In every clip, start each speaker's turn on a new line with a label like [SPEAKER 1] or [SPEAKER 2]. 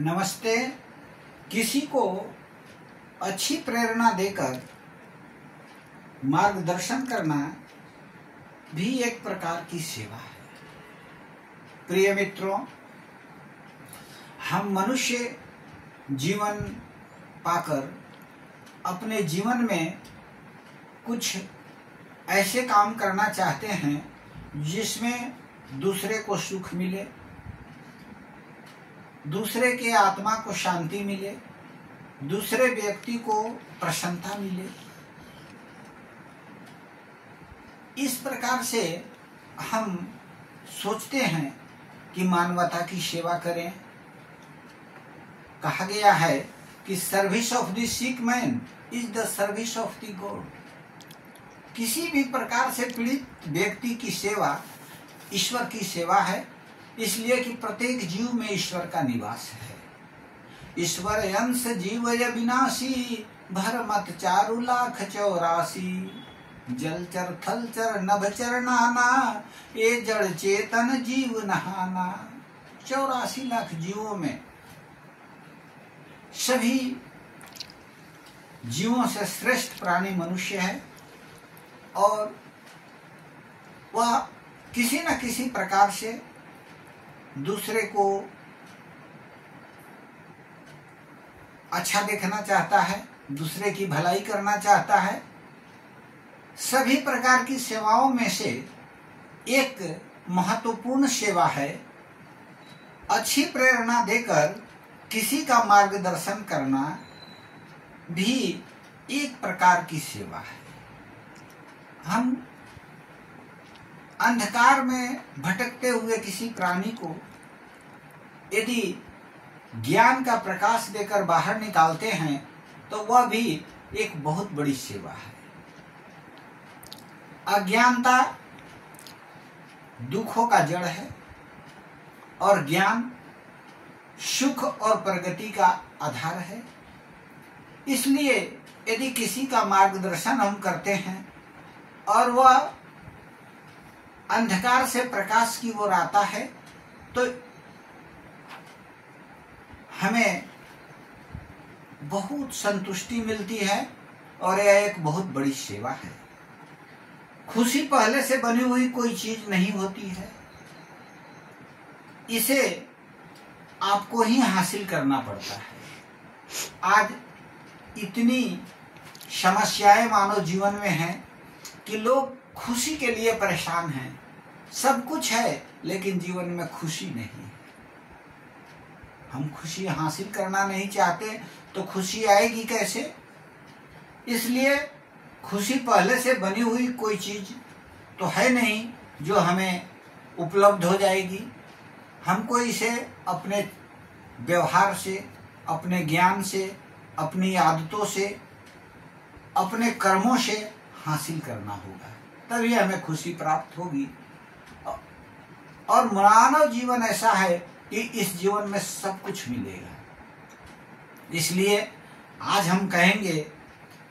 [SPEAKER 1] नमस्ते। किसी को अच्छी प्रेरणा देकर मार्गदर्शन करना भी एक प्रकार की सेवा है। प्रिय मित्रों, हम मनुष्य जीवन पाकर अपने जीवन में कुछ ऐसे काम करना चाहते हैं जिसमें दूसरे को सुख मिले, दूसरे के आत्मा को शांति मिले, दूसरे व्यक्ति को प्रसन्नता मिले। इस प्रकार से हम सोचते हैं कि मानवता की सेवा करें। कहा गया है कि service of the sick man is the service of the God. किसी भी प्रकार से पीड़ित व्यक्ति की सेवा ईश्वर की सेवा है, इसलिए कि प्रत्येक जीव में ईश्वर का निवास है। ईश्वर अंश जीवय विनाशी, भर मत 4,84,00,000। जलचर थलचर नभचर नाना, ये जड़ चेतन जीव नहाना। 84 लाख जीवों में सभी जीवों से श्रेष्ठ प्राणी मनुष्य है और वह किसी न किसी प्रकार से दूसरे को अच्छा देखना चाहता है, दूसरे की भलाई करना चाहता है। सभी प्रकार की सेवाओं में से एक महत्वपूर्ण सेवा है अच्छी प्रेरणा देकर किसी का मार्गदर्शन करना भी एक प्रकार की सेवा है। हम अंधकार में भटकते हुए किसी प्राणी को यदि ज्ञान का प्रकाश देकर बाहर निकालते हैं तो वह भी एक बहुत बड़ी सेवा है। अज्ञानता दुखों का जड़ है और ज्ञान सुख और प्रगति का आधार है। इसलिए यदि किसी का मार्गदर्शन हम करते हैं और वह अंधकार से प्रकाश की ओर आता है तो हमें बहुत संतुष्टि मिलती है और यह एक बहुत बड़ी सेवा है। खुशी पहले से बनी हुई कोई चीज नहीं होती है, इसे आपको ही हासिल करना पड़ता है। आज इतनी समस्याएं मानव जीवन में हैं कि लोग खुशी के लिए परेशान हैं। सब कुछ है लेकिन जीवन में खुशी नहीं है। हम खुशी हासिल करना नहीं चाहते तो खुशी आएगी कैसे? इसलिए खुशी पहले से बनी हुई कोई चीज तो है नहीं जो हमें उपलब्ध हो जाएगी। हमको इसे अपने व्यवहार से, अपने ज्ञान से, अपनी आदतों से, अपने कर्मों से हासिल करना होगा, तभी हमें खुशी प्राप्त होगी। और मानव जीवन ऐसा है कि इस जीवन में सब कुछ मिलेगा। इसलिए आज हम कहेंगे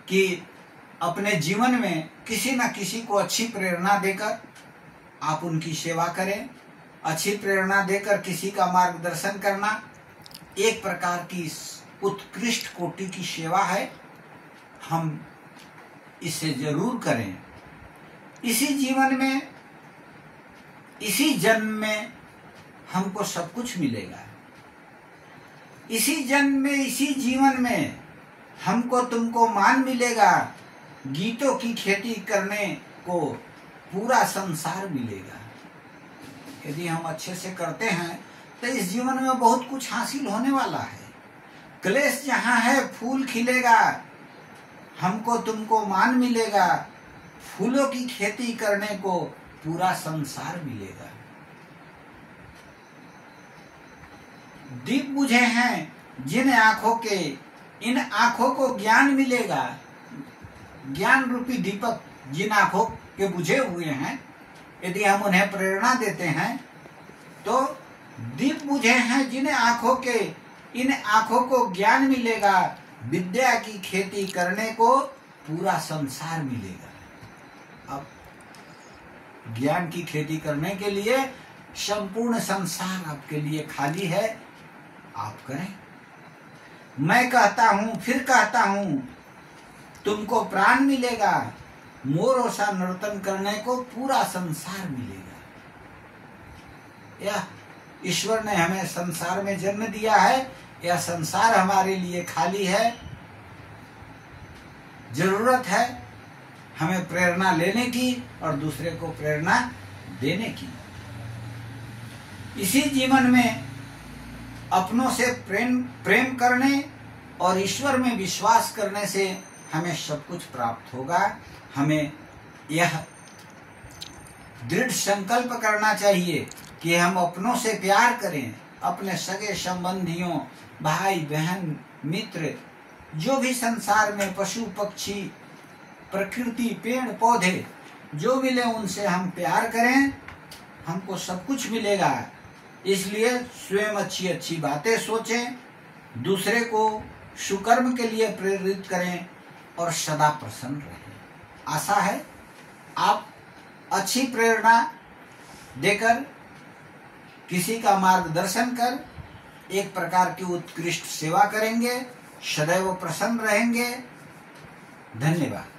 [SPEAKER 1] कि अपने जीवन में किसी न किसी को अच्छी प्रेरणा देकर आप उनकी सेवा करें। अच्छी प्रेरणा देकर किसी का मार्गदर्शन करना एक प्रकार की उत्कृष्ट कोटि की सेवा है। हम इसे जरूर करें। इसी जीवन में, इसी जन्म में हमको सब कुछ मिलेगा। इसी जन्म में, इसी जीवन में हमको तुमको मान मिलेगा। गीतों की खेती करने को पूरा संसार मिलेगा। यदि हम अच्छे से करते हैं तो इस जीवन में बहुत कुछ हासिल होने वाला है। क्लेश जहाँ है फूल खिलेगा, हमको तुमको मान मिलेगा। फूलों की खेती करने को पूरा संसार मिलेगा। दीप बुझे हैं जिन आंखों के, इन आंखों को ज्ञान मिलेगा। ज्ञान रूपी दीपक जिन आंखों के बुझे हुए हैं, यदि हम उन्हें प्रेरणा देते हैं तो दीप बुझे हैं जिन आंखों के, इन आंखों को ज्ञान मिलेगा। विद्या की खेती करने को पूरा संसार मिलेगा। अब ज्ञान की खेती करने के लिए संपूर्ण संसार आपके लिए खाली है। आप करें। मैं कहता हूं, फिर कहता हूं, तुमको प्राण मिलेगा, मोरों सा नर्तन करने को पूरा संसार मिलेगा। यह ईश्वर ने हमें संसार में जन्म दिया है, यह संसार हमारे लिए खाली है। जरूरत है हमें प्रेरणा लेने की और दूसरे को प्रेरणा देने की। इसी जीवन में अपनों से प्रेम करने और ईश्वर में विश्वास करने से हमें सब कुछ प्राप्त होगा। हमें यह दृढ़ संकल्प करना चाहिए कि हम अपनों से प्यार करें, अपने सगे संबंधियों, भाई बहन, मित्र, जो भी संसार में पशु पक्षी, प्रकृति, पेड़ पौधे जो मिले उनसे हम प्यार करें, हमको सब कुछ मिलेगा। इसलिए स्वयं अच्छी अच्छी बातें सोचें, दूसरे को सुकर्म के लिए प्रेरित करें और सदा प्रसन्न रहें। आशा है आप अच्छी प्रेरणा देकर, किसी का मार्गदर्शन कर एक प्रकार की उत्कृष्ट सेवा करेंगे, सदैव प्रसन्न रहेंगे। धन्यवाद।